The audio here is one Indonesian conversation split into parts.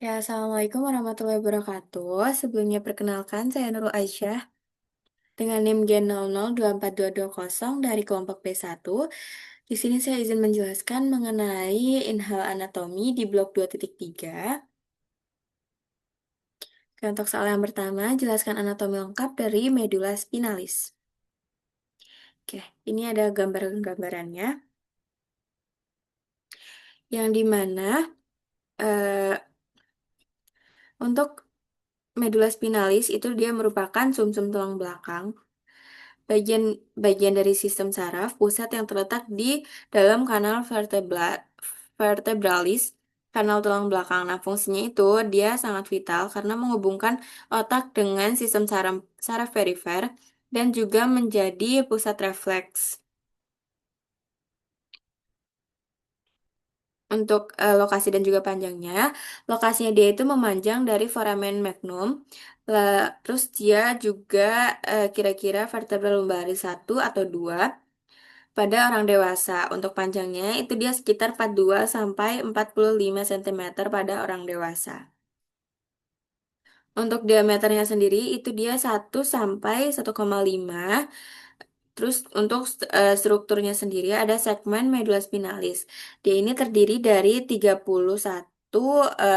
Ya, Assalamualaikum warahmatullahi wabarakatuh. Sebelumnya perkenalkan, saya Nurul Aisyah dengan NIM Gen 00242200 dari kelompok B1. Di sini saya izin menjelaskan mengenai inhal anatomi di blok 2.3. Oke, untuk soal yang pertama, jelaskan anatomi lengkap dari medula spinalis. Oke, ini ada gambaran-gambarannya, yang dimana untuk medula spinalis itu dia merupakan sumsum tulang belakang. Bagian bagian dari sistem saraf pusat yang terletak di dalam kanal vertebralis, kanal tulang belakang. Nah, fungsinya itu dia sangat vital karena menghubungkan otak dengan sistem saraf saraf perifer dan juga menjadi pusat refleks. Untuk lokasi dan juga panjangnya, lokasinya dia itu memanjang dari foramen magnum, terus dia juga kira-kira vertebra lumbaris 1 atau 2. Pada orang dewasa, untuk panjangnya itu dia sekitar 42 sampai 45 cm pada orang dewasa. Untuk diameternya sendiri itu dia 1 sampai 1,5. Terus untuk strukturnya sendiri ada segmen medula spinalis. Dia ini terdiri dari 31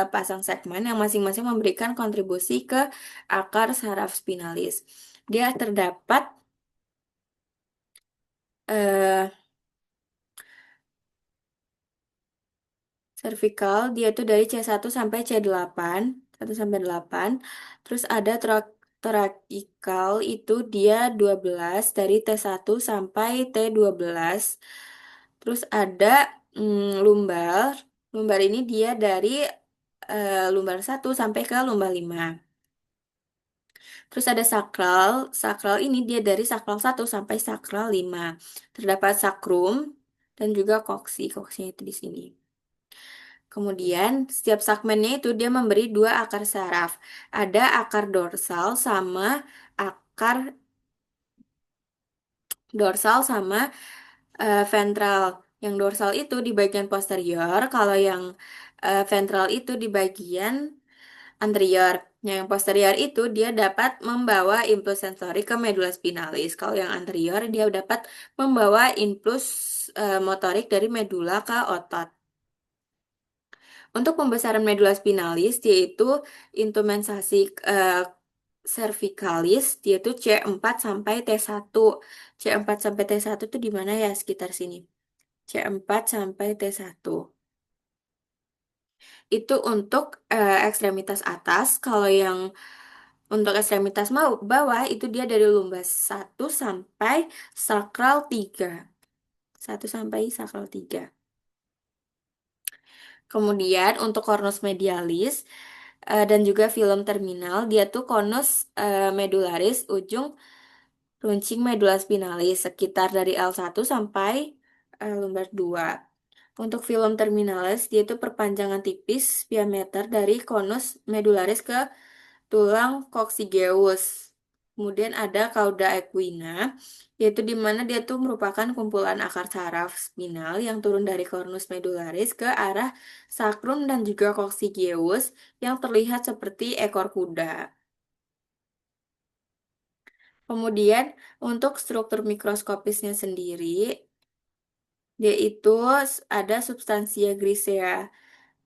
pasang segmen yang masing-masing memberikan kontribusi ke akar saraf spinalis. Dia terdapat eh, Cervical, dia tuh dari C1 sampai C8, 1 sampai 8. Terus ada thoracical, itu dia 12, dari T1 sampai T12. Terus ada lumbar. Lumbar ini dia dari lumbar 1 sampai ke lumbar 5. Terus ada sakral. Sakral ini dia dari sakral 1 sampai sakral 5. Terdapat sakrum dan juga koksi. Koksinya itu di sini. Kemudian, setiap segmennya itu dia memberi dua akar saraf. Ada akar akar dorsal sama ventral. Yang dorsal itu di bagian posterior, kalau yang ventral itu di bagian anterior. Yang posterior itu dia dapat membawa impuls sensori ke medula spinalis. Kalau yang anterior dia dapat membawa impuls motorik dari medula ke otot. Untuk pembesaran medula spinalis, yaitu intumensasi cervicalis, dia itu C4 sampai T1. C4 sampai T1 itu di mana ya? Sekitar sini. C4 sampai T1. Itu untuk ekstremitas atas. Kalau yang untuk ekstremitas bawah, itu dia dari lumbas 1 sampai sakral 3. 1 sampai sakral 3. Kemudian untuk cornus medialis dan juga filum terminal, dia tuh konus medularis ujung runcing medula spinalis sekitar dari L1 sampai lumbar 2. Untuk filum terminalis, dia itu perpanjangan tipis diameter dari konus medularis ke tulang coccygeus. Kemudian ada cauda equina, yaitu di mana dia tuh merupakan kumpulan akar saraf spinal yang turun dari cornus medularis ke arah sacrum dan juga coccygeus yang terlihat seperti ekor kuda. Kemudian untuk struktur mikroskopisnya sendiri, dia itu ada substansia grisea.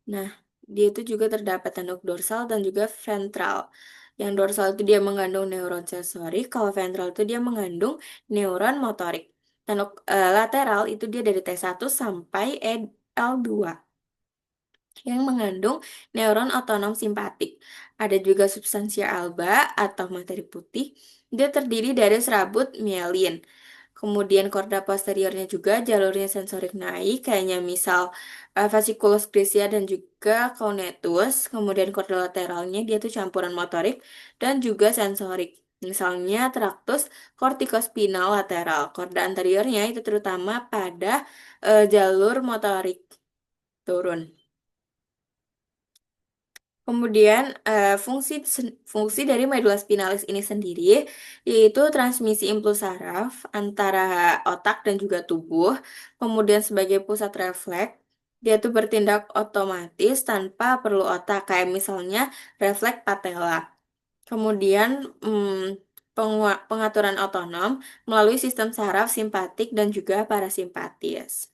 Nah, dia itu juga terdapat tanduk dorsal dan juga ventral. Yang dorsal itu dia mengandung neuron sensori, kalau ventral itu dia mengandung neuron motorik. Tanduk lateral itu dia dari T1 sampai L2 yang mengandung neuron otonom simpatik. Ada juga substansia alba atau materi putih. Dia terdiri dari serabut mielin. Kemudian korda posteriornya juga jalurnya sensorik naik, kayaknya misal fasciculus gracia dan juga conetus. Kemudian korda lateralnya dia tuh campuran motorik dan juga sensorik. Misalnya traktus corticospinal lateral. Korda anteriornya itu terutama pada jalur motorik turun. Kemudian fungsi dari medula spinalis ini sendiri yaitu transmisi impuls saraf antara otak dan juga tubuh, kemudian sebagai pusat refleks, Dia tuh bertindak otomatis tanpa perlu otak, kayak misalnya refleks patella. Kemudian, pengaturan otonom melalui sistem saraf simpatik dan juga parasimpatis.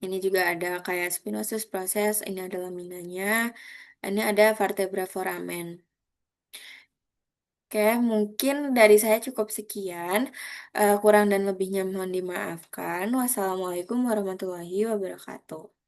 Ini juga ada kayak spinosus proses, ini ada laminanya, ini ada vertebra foramen. Oke, mungkin dari saya cukup sekian, kurang dan lebihnya mohon dimaafkan. Wassalamualaikum warahmatullahi wabarakatuh.